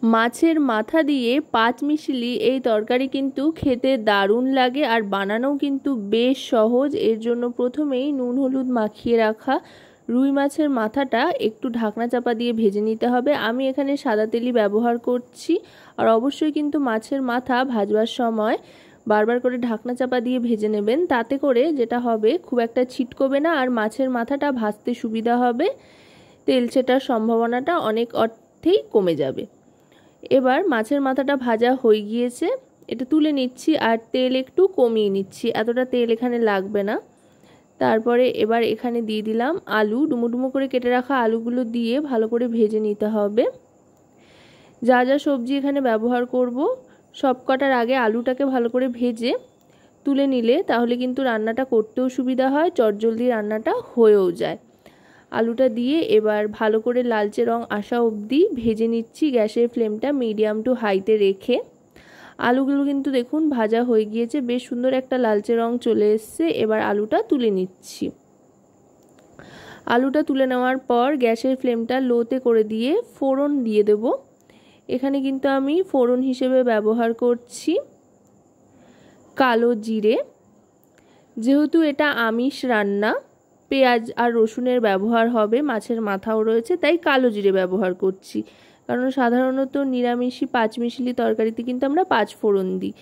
মাছের মাথা দিয়ে পাঁচমিশালি এই তরকারি কিন্তু খেতে দারুণ লাগে আর বানানোও কিন্তু বেশ সহজ। এর জন্য প্রথমেই নুন হলুদ মাখিয়ে রাখা রুই মাছের মাথাটা একটু ঢাকনা চাপা দিয়ে ভেজে নিতে হবে। আমি এখানে সাদা তেলই ব্যবহার করছি। আর অবশ্যই কিন্তু মাছের মাথা ভাজবার সময় বারবার করে ঢাকনা চাপা দিয়ে ভেজে নেবেন, তাতে করে যেটা হবে খুব একটা ছিটকবে না আর মাছের মাথাটা ভাজতে সুবিধা হবে, তেল ছেটার সম্ভাবনাটা অনেক অর্থেই কমে যাবে। এবার মাছের মাথাটা ভাজা হয়ে গিয়েছে, এটা তুলে নিচ্ছি আর তেল একটু কমিয়ে নিচ্ছি, এতটা তেল এখানে লাগবে না। তারপরে এবার এখানে দিয়ে দিলাম আলু, ডুমো ডুমো করে কেটে রাখা আলুগুলো দিয়ে ভালো করে ভেজে নিতে হবে। যা যা সবজি এখানে ব্যবহার করব সব কটার আগে আলুটাকে ভালো করে ভেজে তুলে নিলে তাহলে কিন্তু রান্নাটা করতেও সুবিধা হয়, চটজলদি রান্নাটা হয়েও যায়। আলুটা দিয়ে এবার ভালো করে লালচে রং আসা অবধি ভেজে নিচ্ছি, গ্যাসের ফ্লেমটা মিডিয়াম টু হাইতে রেখে। আলুগুলো কিন্তু দেখুন ভাজা হয়ে গিয়েছে, বেশ সুন্দর একটা লালচে রং চলে এসছে। এবার আলুটা তুলে নিচ্ছি। আলুটা তুলে নেওয়ার পর গ্যাসের ফ্লেমটা লোতে করে দিয়ে ফোড়ন দিয়ে দেব। এখানে কিন্তু আমি ফোড়ন হিসেবে ব্যবহার করছি কালো জিরে। যেহেতু এটা আমিষ রান্না, পেঁয়াজ আর রসুনের ব্যবহার হবে, মাছের মাথাও রয়েছে, তাই কালো জিরে ব্যবহার করছি। কারণ সাধারণত নিরামিষি পাঁচমিশালি তরকারিতে কিন্তু আমরা পাঁচ ফোড়ন দিই।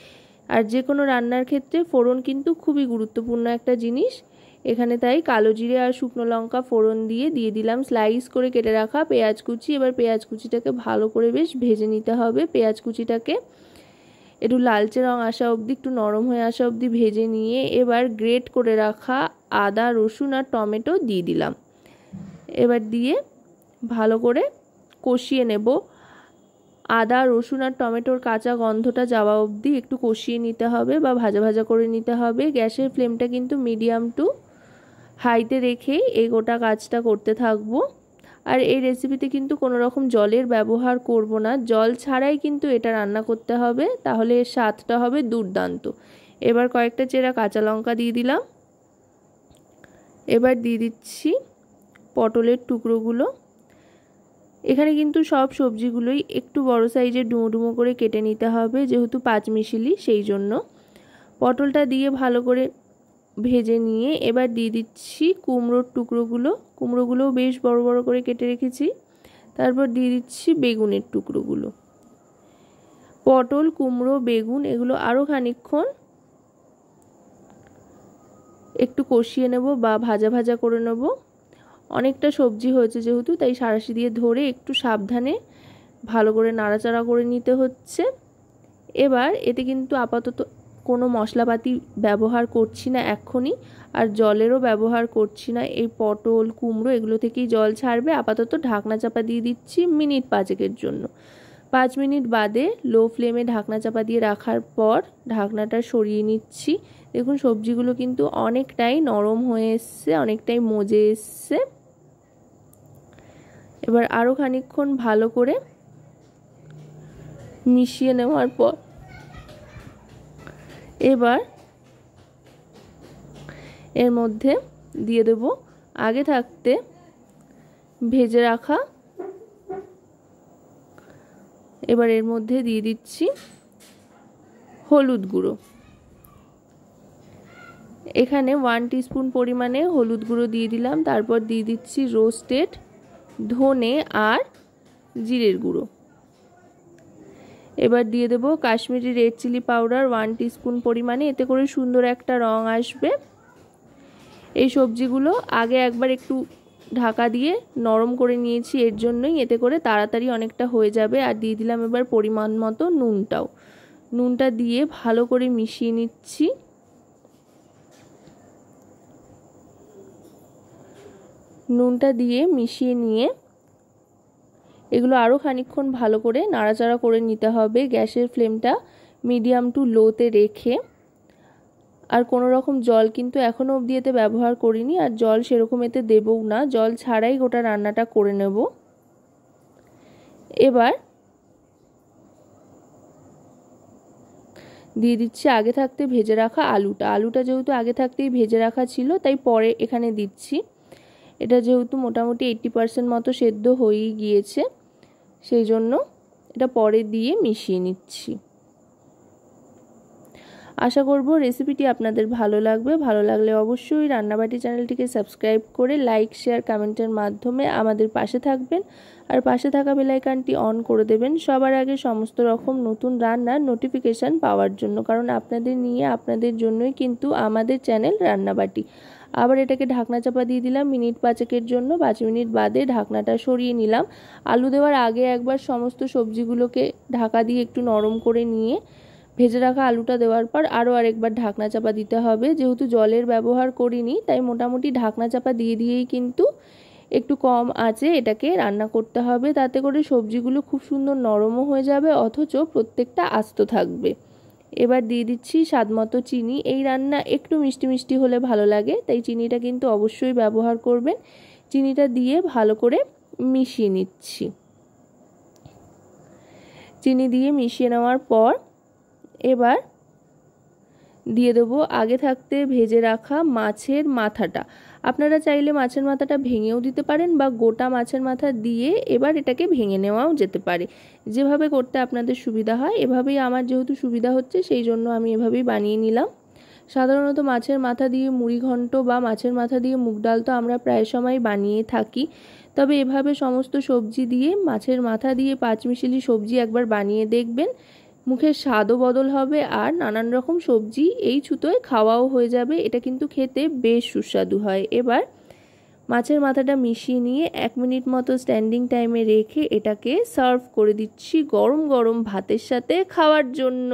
আর যে কোনো রান্নার ক্ষেত্রে ফোড়ন কিন্তু খুবই গুরুত্বপূর্ণ একটা জিনিস। এখানে তাই কালো জিরে আর শুকনো লঙ্কা ফোড়ন দিয়ে দিলাম স্লাইস করে কেটে রাখা পেঁয়াজ কুচি। এবার পেঁয়াজ কুচিটাকে ভালো করে বেশ ভেজে নিতে হবে। পেঁয়াজ কুচিটাকে একটু লালচে রং আসা অবধি, একটু নরম হয়ে আসা অবধি ভেজে নিয়ে এবার গ্রেট করে রাখা আদা রসুন আর টমেটো দিয়ে দিলাম। এবার দিয়ে ভালো করে কষিয়ে নেব। আদা রসুন আর টমেটোর কাঁচা গন্ধটা যাওয়া অবধি একটু কষিয়ে নিতে হবে বা ভাজা ভাজা করে নিতে হবে। গ্যাসের ফ্লেমটা কিন্তু মিডিয়াম টু হাইতে রেখেই এই গোটা কাজটা করতে থাকবো। আর এই রেসিপিতে কিন্তু কোনো রকম জলের ব্যবহার করব না, জল ছাড়াই কিন্তু এটা রান্না করতে হবে, তাহলে এর স্বাদটা হবে দুর্দান্ত। এবার কয়েকটা চেরা কাঁচা লঙ্কা দিয়ে দিলাম। এবার দিয়ে দিচ্ছি পটলের টুকরোগুলো। এখানে কিন্তু সব সবজিগুলোই একটু বড় সাইজের ডুমো ডুমো করে কেটে নিতে হবে, যেহেতু পাঁচমিশালি সেই জন্য। পটলটা দিয়ে ভালো করে ভেজে নিয়ে এবার দিয়ে দিচ্ছি কুমড়োর টুকরোগুলো। কুমড়োগুলোও বেশ বড় বড় করে কেটে রেখেছি। তারপর দিয়ে দিচ্ছি বেগুনের টুকরোগুলো। পটল কুমড়ো বেগুন এগুলো আরও খানিকক্ষণ একটু কষিয়ে নেব বা ভাজা ভাজা করে নেব। অনেকটা সবজি হয়েছে যেহেতু, তাই সাঁড়াশি দিয়ে ধরে একটু সাবধানে ভালো করে নাড়াচাড়া করে নিতে হচ্ছে। এবার এতে কিন্তু আপাতত কোনো মশলাপাতি ব্যবহার করছি না এক্ষুনি, আর জলেরও ব্যবহার করছি না। এই পটল কুমড়ো এগুলো থেকেই জল ছাড়বে। আপাতত ঢাকনা চাপা দিয়ে দিচ্ছি মিনিট 5 জন্য। 5 মিনিট বাদে লো ফ্লেমে ঢাকনা চাপা দিয়ে রাখার পর ঢাকনাটা সরিয়ে নিচ্ছি। দেখুন সবজিগুলো কিন্তু অনেকটাই নরম হয়ে এসছে, অনেকটাই মজে এসছে। এবার আরও খানিকক্ষণ ভালো করে মিশিয়ে নেওয়ার পর এবার এর মধ্যে দিয়ে দেব আগে থাকতে ভেজে রাখা, এবার এর মধ্যে দিয়ে দিচ্ছি হলুদ গুঁড়ো। এখানে 1 টিস্পুন পরিমাণে হলুদ গুঁড়ো দিয়ে দিলাম। তারপর দিয়ে দিচ্ছি রোস্টেড ধনে আর জিরের গুঁড়ো। এবার দিয়ে দেব Kashmiri red chilli powder 1 teaspoon পরিমাণে, এতে করে সুন্দর একটা রং আসবে। এই সবজিগুলো আগে একবার একটু ঢাকা দিয়ে নরম করে নিয়েছি এর জন্যই, এতে করে তাড়াতাড়ি অনেকটা হয়ে যাবে। আর দিয়ে দিলাম এবার পরিমাণ মতো নুনটাও। নুনটা দিয়ে ভালো করে মিশিয়ে নিচ্ছি। নুনটা দিয়ে মিশিয়ে নিয়ে এগুলো আরও খানিকক্ষণ ভালো করে নাড়াচাড়া করে নিতে হবে, গ্যাসের ফ্লেমটা মিডিয়াম টু লোতে রেখে। আর কোনো রকম জল কিন্তু এখনও অবধি এতে ব্যবহার করিনি, আর জল সেরকম এতে দেবও না, জল ছাড়াই গোটা রান্নাটা করে নেব। এবার দিয়ে দিচ্ছি আগে থাকতে ভেজে রাখা আলুটা। আলুটা যেহেতু আগে থাকতেই ভেজে রাখা ছিল তাই পরে এখানে দিচ্ছি। এটা যেহেতু মোটামুটি 80% মতো সেদ্ধ হয়েই গিয়েছে, সেই জন্য এটা পরে দিয়ে মিশিয়ে নিচ্ছি। আশা করব রেসিপিটি আপনাদের ভালো লাগবে। ভালো লাগলে অবশ্যই রান্নাবাটি চ্যানেলটিকে সাবস্ক্রাইব করে লাইক, শেয়ার, কমেন্টের মাধ্যমে আমাদের পাশে থাকবেন। আর পাশে থাকা বেল আইকনটি অন করে দেবেন সবার আগে সমস্ত রকম নতুন রান্নার নোটিফিকেশান পাওয়ার জন্য, কারণ আপনাদের নিয়ে আপনাদের জন্যই কিন্তু আমাদের চ্যানেল রান্নাবাটি। আবার এটাকে ঢাকনা চাপা দিয়ে দিলাম মিনিট 5 জন্য। 5 মিনিট বাদে ঢাকনাটা সরিয়ে নিলাম। আলু দেওয়ার আগে একবার সমস্ত সবজিগুলোকে ঢাকা দিয়ে একটু নরম করে নিয়ে ভেজে রাখা আলুটা দেওয়ার পর আরও আরেকবার ঢাকনা চাপা দিতে হবে। যেহেতু জলের ব্যবহার করিনি তাই মোটামুটি ঢাকনা চাপা দিয়েই কিন্তু একটু কম আঁচে এটাকে রান্না করতে হবে। তাতে করে সবজিগুলো খুব সুন্দর নরমও হয়ে যাবে, অথচ প্রত্যেকটা আস্ত থাকবে। এবার দিয়ে দিচ্ছি স্বাদমতো চিনি। এই রান্না একটু মিষ্টি মিষ্টি হলে ভালো লাগে, তাই চিনিটা কিন্তু অবশ্যই ব্যবহার করবেন। চিনিটা দিয়ে ভালো করে মিশিয়ে নিচ্ছি। চিনি দিয়ে মিশিয়ে নেওয়ার পর এবার দিয়ে দেবো আগে থাকতে ভেজে রাখা মাছের মাথাটা। আপনারা চাইলে মাছের মাথাটা ভেঙেও দিতে পারেন বা গোটা মাছের মাথা দিয়ে এবার এটাকে ভেঙে নেওয়াও যেতে পারে। যেভাবে করতে আপনাদের সুবিধা হয়, এভাবেই আমার যেহেতু সুবিধা হচ্ছে সেই জন্য আমি এভাবেই বানিয়ে নিলাম। সাধারণত মাছের মাথা দিয়ে মুড়ি ঘন্ট বা মাছের মাথা দিয়ে মুগ ডাল তো আমরা প্রায় সময় বানিয়ে থাকি, তবে এভাবে সমস্ত সবজি দিয়ে মাছের মাথা দিয়ে পাঁচমিশালি সবজি একবার বানিয়ে দেখবেন। মুখের স্বাদও বদল হবে আর নানান রকম সবজি এই ছুতোয় খাওয়াও হয়ে যাবে। এটা কিন্তু খেতে বেশ সুস্বাদু হয়। এবার মাছের মাথাটা মিশিয়ে নিয়ে 1 মিনিট মতো স্ট্যান্ডিং টাইমে রেখে এটাকে সার্ভ করে দিচ্ছি গরম গরম ভাতের সাথে খাওয়ার জন্য।